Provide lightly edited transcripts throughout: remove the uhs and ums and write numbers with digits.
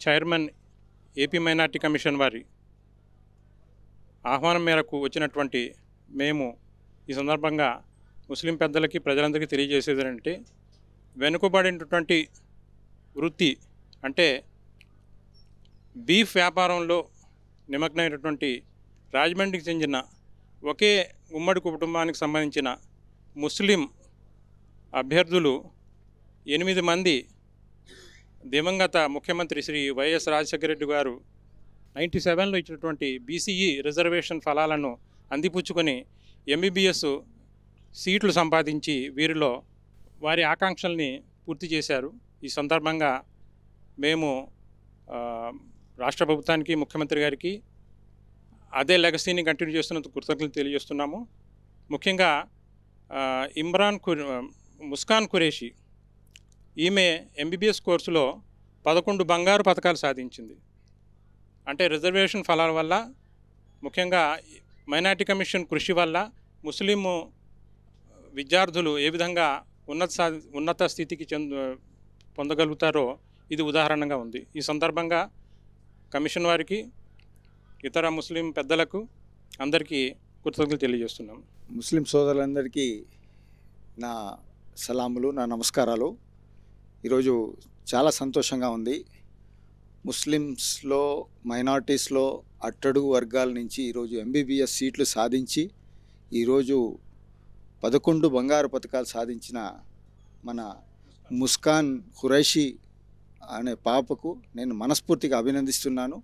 Chairman AP minority commission వారి ఆహ్వానం మేరకు వచ్చినటువంటి మేము ఈ సందర్భంగా ముస్లిం పెద్దలకి ప్రజలందరికీ తెలియజేసేది ఏంటంటే, వెనుకబడినటువంటి వృత్తి అంటే బీఫ్ వ్యాపారంలో నిమగ్నమైనటువంటి రాజమండ్రికి చెందిన ఒకే ఉమ్మడి కుటుంబానికి సంబంధించిన ముస్లిం అభ్యర్థులు 8 మంది దివంగత ముఖ్యమంత్రి శ్రీ వైఎస్ రాజశేఖర రెడ్డి గారు 97లో ఇచ్చినటువంటి బీసీఈ రిజర్వేషన్ ఫలాలను అందిపుచ్చుకొని ఎంబీబీఎస్ సీట్లు సంపాదించి వీరిలో వారి ఆకాంక్షల్ని పూర్తి చేశారు. ఈ సందర్భంగా మేము రాష్ట్ర ప్రభుత్వానికి, ముఖ్యమంత్రి గారికి అదే లెగసీని కంటిన్యూ చేస్తున్నందుకు కృతజ్ఞతలు తెలియజేస్తున్నాము. ముఖ్యంగా ముస్కాన్ ఖురేషి ఈమె ఎంబీబీఎస్ కోర్సులో 11 బంగారు పతకాలు సాధించింది. అంటే రిజర్వేషన్ ఫలాల వల్ల, ముఖ్యంగా మైనార్టీ కమిషన్ కృషి వల్ల ముస్లిం విద్యార్థులు ఏ విధంగా ఉన్నత స్థితికి పొందగలుగుతారో ఇది ఉదాహరణగా ఉంది. ఈ సందర్భంగా కమిషన్ వారికి, ఇతర ముస్లిం పెద్దలకు అందరికీ కృతజ్ఞతలు తెలియజేస్తున్నాం. ముస్లిం సోదరులందరికీ నా సలాములు, నా నమస్కారాలు. ఈరోజు చాలా సంతోషంగా ఉంది. ముస్లిమ్స్లో, మైనారిటీస్లో అట్టడుగు వర్గాల నుంచి ఈరోజు ఎంబీబీఎస్ సీట్లు సాధించి ఈరోజు 11 బంగారు పతకాలు సాధించిన మన ముస్కాన్ ఖురైషి అనే పాపకు నేను మనస్ఫూర్తిగా అభినందిస్తున్నాను.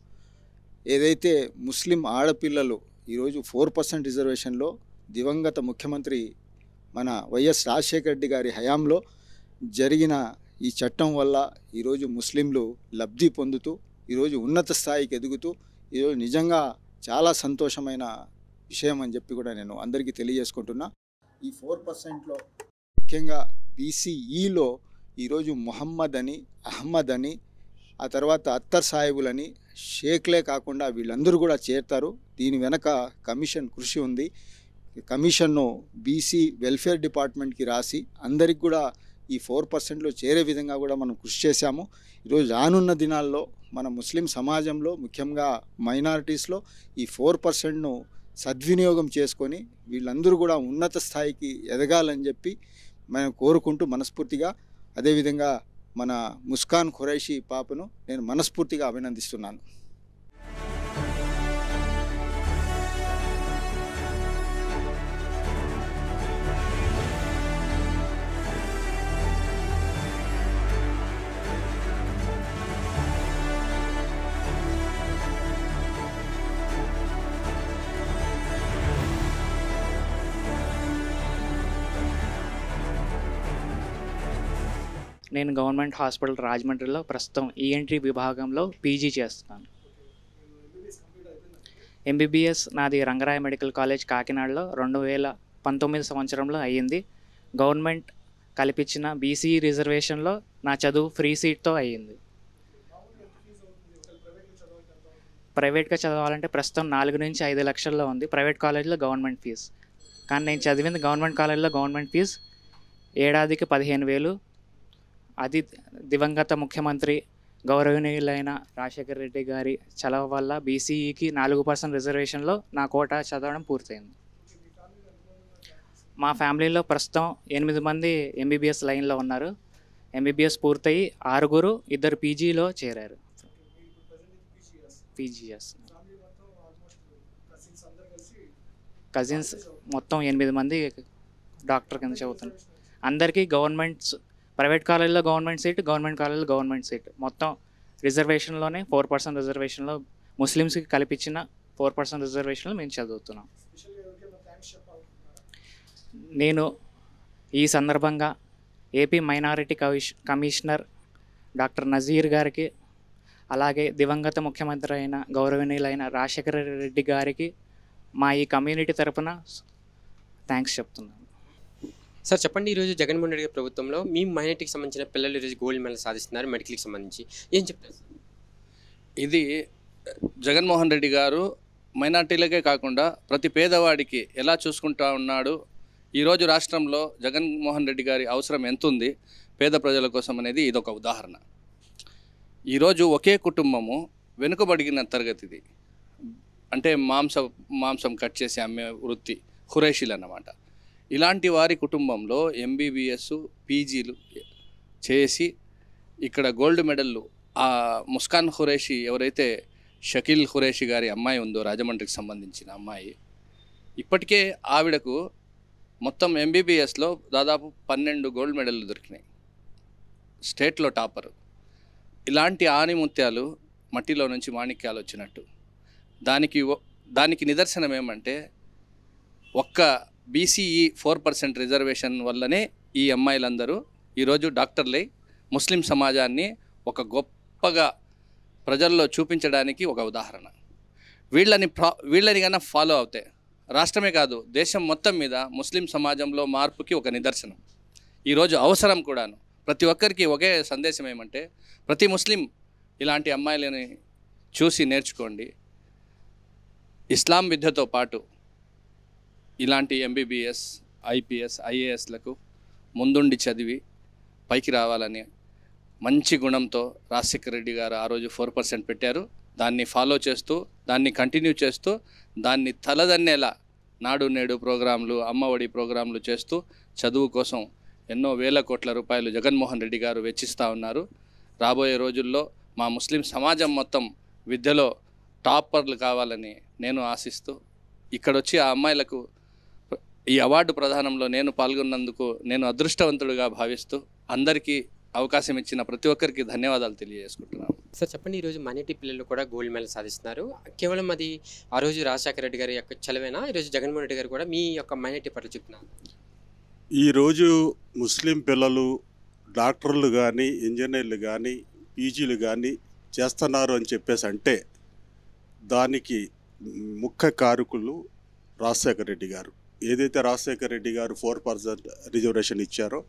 ఏదైతే ముస్లిం ఆడపిల్లలు ఈరోజు 4% రిజర్వేషన్లో దివంగత ముఖ్యమంత్రి మన వైఎస్ రాజశేఖర రెడ్డి గారి హయాంలో జరిగిన ఈ చట్టం వల్ల ఈరోజు ముస్లింలు లబ్ధి పొందుతూ ఈరోజు ఉన్నత స్థాయికి ఎదుగుతూ ఈరోజు నిజంగా చాలా సంతోషమైన విషయం అని చెప్పి కూడా నేను అందరికీ తెలియజేసుకుంటున్నా. ఈ 4%లో ముఖ్యంగా బీసీఈలో ఈరోజు మొహమ్మద్ అని, అహ్మద్ అని, ఆ తర్వాత అత్తర్ సాహిబులని, షేక్లే కాకుండా వీళ్ళందరూ కూడా చేరుతారు. దీని వెనక కమిషన్ కృషి ఉంది. కమిషన్ను బీసీ వెల్ఫేర్ డిపార్ట్మెంట్కి రాసి అందరికి కూడా ఈ 4%లో చేరే విధంగా కూడా మనం కృషి చేశాము. ఈరోజు రానున్న దినాల్లో మన ముస్లిం సమాజంలో, ముఖ్యంగా మైనారిటీస్లో ఈ 4%ను సద్వినియోగం చేసుకొని వీళ్ళందరూ కూడా ఉన్నత స్థాయికి ఎదగాలని చెప్పి మనం కోరుకుంటూ మనస్ఫూర్తిగా, అదేవిధంగా మన ముస్కాన్ ఖురైషి పాపను నేను మనస్ఫూర్తిగా అభినందిస్తున్నాను. నేను గవర్నమెంట్ హాస్పిటల్ రాజమండ్రిలో ప్రస్తుతం ఈఎన్టీ విభాగంలో పీజీ చేస్తున్నాను. ఎంబీబీఎస్ నాది రంగరాయ మెడికల్ కాలేజ్ కాకినాడలో 2019 సంవత్సరంలో అయ్యింది. గవర్నమెంట్ కల్పించిన బీసీ రిజర్వేషన్లో నా చదువు ఫ్రీ సీట్తో అయ్యింది. ప్రైవేట్గా చదవాలంటే ప్రస్తుతం 4 నుంచి 5 లక్షల్లో ఉంది ప్రైవేట్ కాలేజీలో గవర్నమెంట్ ఫీజు. కానీ నేను చదివింది గవర్నమెంట్ కాలేజీలో గవర్నమెంట్ ఫీజు ఏడాదికి 15,000. అది దివంగత ముఖ్యమంత్రి గౌరవనీయులైన రాజశేఖర రెడ్డి గారి చలవ వల్ల బీసీఈకి 4% రిజర్వేషన్లో నా కోటా చదవడం పూర్తయింది. మా ఫ్యామిలీలో ప్రస్తుతం 8 మంది ఎంబీబీఎస్ లైన్లో ఉన్నారు. ఎంబీబీఎస్ పూర్తయి 6, 2 పీజీలో చేరారు. పీజీఎస్ కజిన్స్ మొత్తం 8 మంది డాక్టర్ కింద చదువుతున్నారు. అందరికీ గవర్నమెంట్స్, ప్రైవేట్ కాలేజీలో గవర్నమెంట్ సీట్, గవర్నమెంట్ కాలేజీలో గవర్నమెంట్ సీట్, మొత్తం రిజర్వేషన్లోనే 4% రిజర్వేషన్లో ముస్లిమ్స్కి కల్పించిన 4% రిజర్వేషన్లో మేము చదువుతున్నాం. నేను ఈ సందర్భంగా AP minority commissioner doctor Nazir గారికి, అలాగే దివంగత ముఖ్యమంత్రి అయిన గౌరవనీయులైన రాజశేఖర రెడ్డి గారికి మా ఈ కమ్యూనిటీ తరపున థ్యాంక్స్ చెప్తున్నాను. సార్ చెప్పండి, ఈరోజు జగన్మోహన్ రెడ్డి ప్రభుత్వంలో మీ మైనారిటీకి సంబంధించిన పిల్లలు ఈరోజు గోల్డ్ మెడల్ సాధిస్తున్నారు మెడికల్కి సంబంధించి, ఏం చెప్తారు? ఇది జగన్మోహన్ రెడ్డి గారు మైనార్టీలకే కాకుండా ప్రతి పేదవాడికి ఎలా చూసుకుంటా ఉన్నాడు. ఈరోజు రాష్ట్రంలో జగన్మోహన్ రెడ్డి గారి అవసరం ఎంత ఉంది పేద ప్రజల కోసం అనేది ఇదొక ఉదాహరణ. ఈరోజు ఒకే కుటుంబము వెనుకబడిన తరగతిది, అంటే మాంసం కట్ చేసి అమ్మే వృత్తి ఖురేషీలు అన్నమాట. ఇలాంటి వారి కుటుంబంలో ఎంబీబీఎస్ పీజీలు చేసి ఇక్కడ గోల్డ్ మెడల్లు ఆ ముస్కాన్ ఖురేషీ ఎవరైతే షకీల్ ఖురేషీ గారి అమ్మాయి ఉందో, రాజమండ్రికి సంబంధించిన అమ్మాయి, ఇప్పటికే ఆవిడకు మొత్తం ఎంబీబీఎస్లో దాదాపు 12 గోల్డ్ మెడల్లు దొరికినాయి, స్టేట్లో టాపరు. ఇలాంటి ఆనిముత్యాలు మట్టిలో నుంచి మాణిక్యాలు వచ్చినట్టు. దానికి నిదర్శనం ఏమంటే ఒక్క బీసీఈ 4% రిజర్వేషన్ వల్లనే ఈ అమ్మాయిలందరూ ఈరోజు డాక్టర్లై ముస్లిం సమాజాన్ని ఒక గొప్పగా ప్రజల్లో చూపించడానికి ఒక ఉదాహరణ. వీళ్ళని కన్నా ఫాలో అవుతే రాష్ట్రమే కాదు దేశం మొత్తం మీద ముస్లిం సమాజంలో మార్పుకి ఒక నిదర్శనం. ఈరోజు అవసరం కూడాను. ప్రతి ఒక్కరికి ఒకే సందేశం ఏమంటే ప్రతి ముస్లిం ఇలాంటి అమ్మాయిలని చూసి నేర్చుకోండి. ఇస్లాం విద్యతో పాటు ఇలాంటి ఎంబీబీఎస్, ఐపీఎస్, ఐఏఎస్లకు ముందుండి చదివి పైకి రావాలని మంచి గుణంతో రాజశేఖర రెడ్డి గారు ఆ రోజు 4% పెట్టారు. దాన్ని ఫాలో చేస్తూ, దాన్ని కంటిన్యూ చేస్తూ, దాన్ని తలదన్నేలా నాడు నేడు ప్రోగ్రాంలు, అమ్మఒడి ప్రోగ్రాంలు చేస్తూ చదువు కోసం ఎన్నో వేల కోట్ల రూపాయలు జగన్మోహన్ రెడ్డి గారు వెచ్చిస్తూ ఉన్నారు. రాబోయే రోజుల్లో మా ముస్లిం సమాజం మొత్తం విద్యలో టాపర్లు కావాలని నేను ఆశిస్తూ ఇక్కడొచ్చి ఆ అమ్మాయిలకు ఈ అవార్డు ప్రదానంలో నేను పాల్గొన్నందుకు నేను అదృష్టవంతుడిగా భావిస్తూ అందరికీ అవకాశం ఇచ్చిన ప్రతి ఒక్కరికి ధన్యవాదాలు తెలియజేసుకుంటున్నాను. సార్ చెప్పండి, ఈరోజు మైనారిటీ పిల్లలు కూడా గోల్డ్ మెడల్ సాధిస్తున్నారు. కేవలం అది ఆ రోజు రాజశేఖర రెడ్డి గారి యొక్క చలవేనా? ఈరోజు జగన్మోహన్ రెడ్డి గారు కూడా మీ యొక్క మైనారిటీ పట్ల చెప్తున్నారు. ఈరోజు ముస్లిం పిల్లలు డాక్టర్లు కానీ, ఇంజనీర్లు కానీ, పీజీలు కానీ చేస్తున్నారు అని చెప్పేసి అంటే దానికి ముఖ్య కారకులు రాజశేఖర రెడ్డి గారు. ఏదైతే రాజశేఖర రెడ్డి గారు 4% రిజర్వేషన్ ఇచ్చారో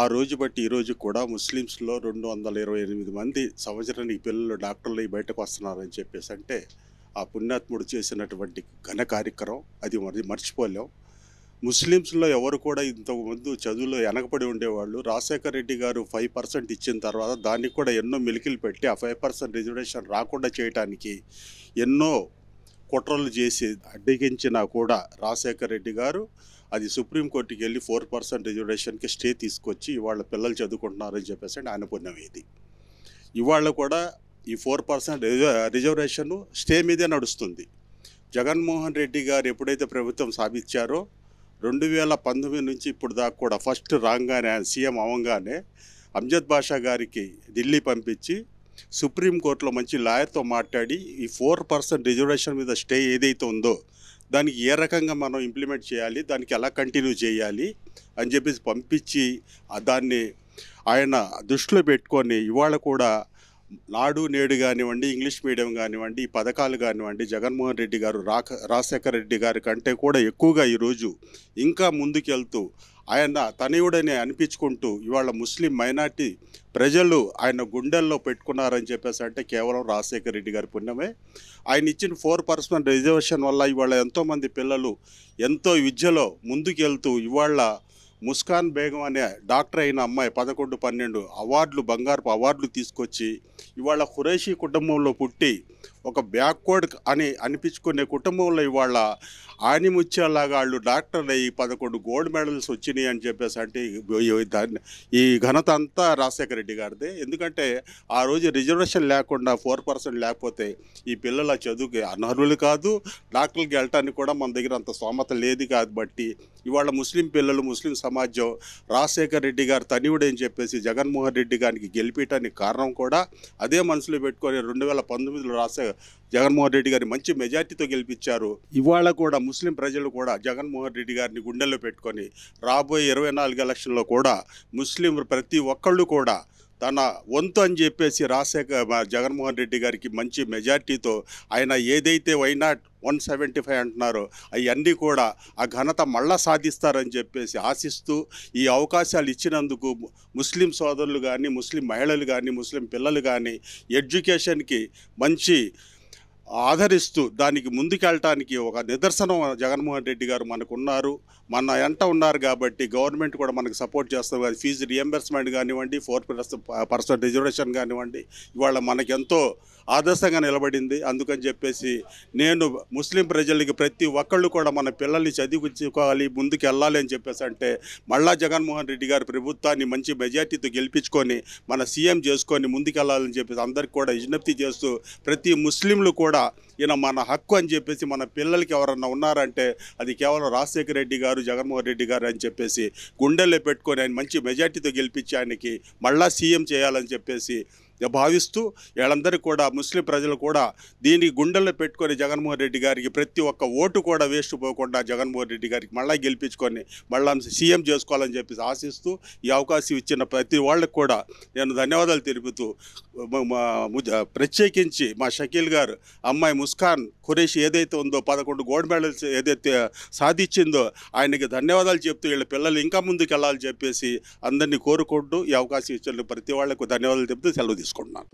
ఆ రోజు బట్టి ఈరోజు కూడా ముస్లిమ్స్లో 228 మంది సంవత్సరానికి పిల్లలు డాక్టర్లు బయటకు వస్తున్నారని చెప్పేసి అంటే ఆ పుణ్యాత్ముడు చేసినటువంటి ఘన కార్యక్రమం అది మర్చిపోలేం. ముస్లిమ్స్లో ఎవరు కూడా ఇంతకుముందు చదువులో వెనకబడి ఉండేవాళ్ళు. రాజశేఖర రెడ్డి గారు 5% ఇచ్చిన తర్వాత దానికి కూడా ఎన్నో మెలికలు పెట్టి ఆ 5% రిజర్వేషన్ రాకుండా చేయడానికి ఎన్నో కుట్రలు చేసి అడ్డగించినా కూడా రాజశేఖర రెడ్డి గారు అది సుప్రీంకోర్టుకి వెళ్ళి 4% రిజర్వేషన్కి స్టే తీసుకొచ్చి ఇవాళ పిల్లలు చదువుకుంటున్నారని చెప్పేసి ఆయన పుణ్యం ఇది. ఇవాళ కూడా ఈ 4% రిజర్వేషన్ స్టే మీదే నడుస్తుంది. జగన్మోహన్ రెడ్డి గారు ఎప్పుడైతే ప్రభుత్వం స్థాపించారో 2019 నుంచి ఇప్పుడు దాకా కూడా ఫస్ట్ రాగానే సీఎం అవ్వగానే అమ్జద్ బాషా గారికి ఢిల్లీ పంపించి సుప్రీంకోర్టులో మంచి లాయర్తో మాట్లాడి ఈ 4% రిజర్వేషన్ మీద స్టే ఏదైతే ఉందో దానికి ఏ రకంగా మనం ఇంప్లిమెంట్ చేయాలి, దానికి ఎలా కంటిన్యూ చేయాలి అని చెప్పేసి పంపించి దాన్ని ఆయన దృష్టిలో పెట్టుకొని ఇవాళ కూడా నాడు నేడు కానివ్వండి, ఇంగ్లీష్ మీడియం కానివ్వండి, ఈ పథకాలు కానివ్వండి జగన్మోహన్ రెడ్డి గారు రాజశేఖర రెడ్డి గారి కంటే కూడా ఎక్కువగా ఈరోజు ఇంకా ముందుకెళ్తూ ఆయన తనయుడని అనిపించుకుంటూ ఇవాళ ముస్లిం మైనార్టీ ప్రజలు ఆయన గుండెల్లో పెట్టుకున్నారని చెప్పేసి అంటే కేవలం రాజశేఖర రెడ్డి గారి పుణ్యమే. ఆయన ఇచ్చిన 4% రిజర్వేషన్ వల్ల ఇవాళ ఎంతోమంది పిల్లలు ఎంతో విద్యలో ముందుకెళ్తూ ఇవాళ ముస్కాన్ బేగం అనే డాక్టర్ అయిన అమ్మాయి 11, 12 అవార్డులు, బంగారపు అవార్డులు తీసుకొచ్చి ఇవాళ ఖురేషీ కుటుంబంలో పుట్టి ఒక బ్యాక్వర్డ్ అని అనిపించుకునే కుటుంబంలో ఇవాళ ఆనిముత్యాలాగా వాళ్ళు డాక్టర్లు అయ్యి 11 గోల్డ్ మెడల్స్ వచ్చినాయి అని చెప్పేసి అంటే ఈ ఘనత అంతా రాజశేఖర రెడ్డి గారిదే. ఎందుకంటే ఆ రోజు రిజర్వేషన్ లేకుండా 4% లేకపోతే ఈ పిల్లల చదువుకి అనర్హులు కాదు, డాక్టర్కి వెళ్ళటానికి కూడా మన దగ్గర అంత స్తోమత లేదు. కాబట్టి ఇవాళ ముస్లిం పిల్లలు, ముస్లిం సమాజం రాజశేఖర రెడ్డి గారు తనివుడని చెప్పేసి జగన్మోహన్ రెడ్డి గారికి గెలిపించడానికి కారణం కూడా అదే మనసులో పెట్టుకొని 2019లో జగన్మోహన్ రెడ్డి గారిని మంచి మెజార్టీతో గెలిపించారు. ఇవాళ కూడా ముస్లిం ప్రజలు కూడా జగన్మోహన్ రెడ్డి గారిని గుండెల్లో పెట్టుకొని రాబోయే 24 ఎలక్షన్లో కూడా ముస్లిం ప్రతి ఒక్కళ్ళు కూడా తన వంతు అని చెప్పేసి జగన్మోహన్ రెడ్డి గారికి మంచి మెజార్టీతో ఆయన ఏదైతే వైనాట్ 175 అంటున్నారో అవన్నీ కూడా ఆ ఘనత మళ్ళా సాధిస్తారని చెప్పేసి ఆశిస్తూ ఈ అవకాశాలు ఇచ్చినందుకు ముస్లిం సోదరులు కానీ, ముస్లిం మహిళలు కానీ, ముస్లిం పిల్లలు కానీ ఎడ్యుకేషన్కి మంచి ఆదరిస్తూ దానికి ముందుకెళ్ళటానికి ఒక నిదర్శనం జగన్మోహన్ రెడ్డి గారు మనకున్నారు. మన వెంట ఉన్నారు కాబట్టి గవర్నమెంట్ కూడా మనకు సపోర్ట్ చేస్తారు. ఫీజు రియంబర్స్మెంట్ కానివ్వండి, 4% రిజర్వేషన్ కానివ్వండి, ఇవాళ మనకెంతో ఆదర్శంగా నిలబడింది. అందుకని చెప్పేసి నేను ముస్లిం ప్రజలకి ప్రతి ఒక్కళ్ళు కూడా మన పిల్లల్ని చదివించుకోవాలి, ముందుకు వెళ్ళాలి అని చెప్పేసి అంటే మళ్ళా జగన్మోహన్ రెడ్డి గారి ప్రభుత్వాన్ని మంచి మెజార్టీతో గెలిపించుకొని మన సీఎం చేసుకొని ముందుకెళ్ళాలని చెప్పేసి అందరికి కూడా విజ్ఞప్తి చేస్తూ, ప్రతి ముస్లింలు కూడా ఈయన మన హక్కు అని చెప్పేసి మన పిల్లలకి ఎవరన్నా ఉన్నారంటే అది కేవలం రాజశేఖర రెడ్డి గారు, జగన్మోహన్ రెడ్డి గారు అని చెప్పేసి గుండెల్లో పెట్టుకొని ఆయన మంచి మెజార్టీతో గెలిపించి ఆయనకి మళ్ళా సీఎం చేయాలని చెప్పేసి భావిస్తూ వీళ్ళందరూ కూడా ముస్లిం ప్రజలు కూడా దీన్ని గుండెల్లో పెట్టుకొని జగన్మోహన్ రెడ్డి గారికి ప్రతి ఒక్క ఓటు కూడా వేస్ట్ పోకుండా జగన్మోహన్ రెడ్డి గారికి మళ్ళీ గెలిపించుకొని మళ్ళీ సీఎం చేసుకోవాలని చెప్పేసి ఆశిస్తూ ఈ అవకాశం ఇచ్చిన ప్రతి వాళ్ళకి కూడా నేను ధన్యవాదాలు తెలుపుతూ ప్రత్యేకించి మా షకీల్ గారు అమ్మాయి ముస్కాన్ ఖురేషి ఏదైతే ఉందో 11 గోల్డ్ మెడల్స్ ఏదైతే సాధించిందో ఆయనకి ధన్యవాదాలు చెప్తూ వీళ్ళ పిల్లలు ఇంకా ముందుకు వెళ్ళాలని చెప్పేసి అందరినీ కోరుకుంటూ ఈ అవకాశం ఇచ్చిన ప్రతి వాళ్లకు ధన్యవాదాలు చెప్తూ సెలవు తీసుకుంటున్నాను.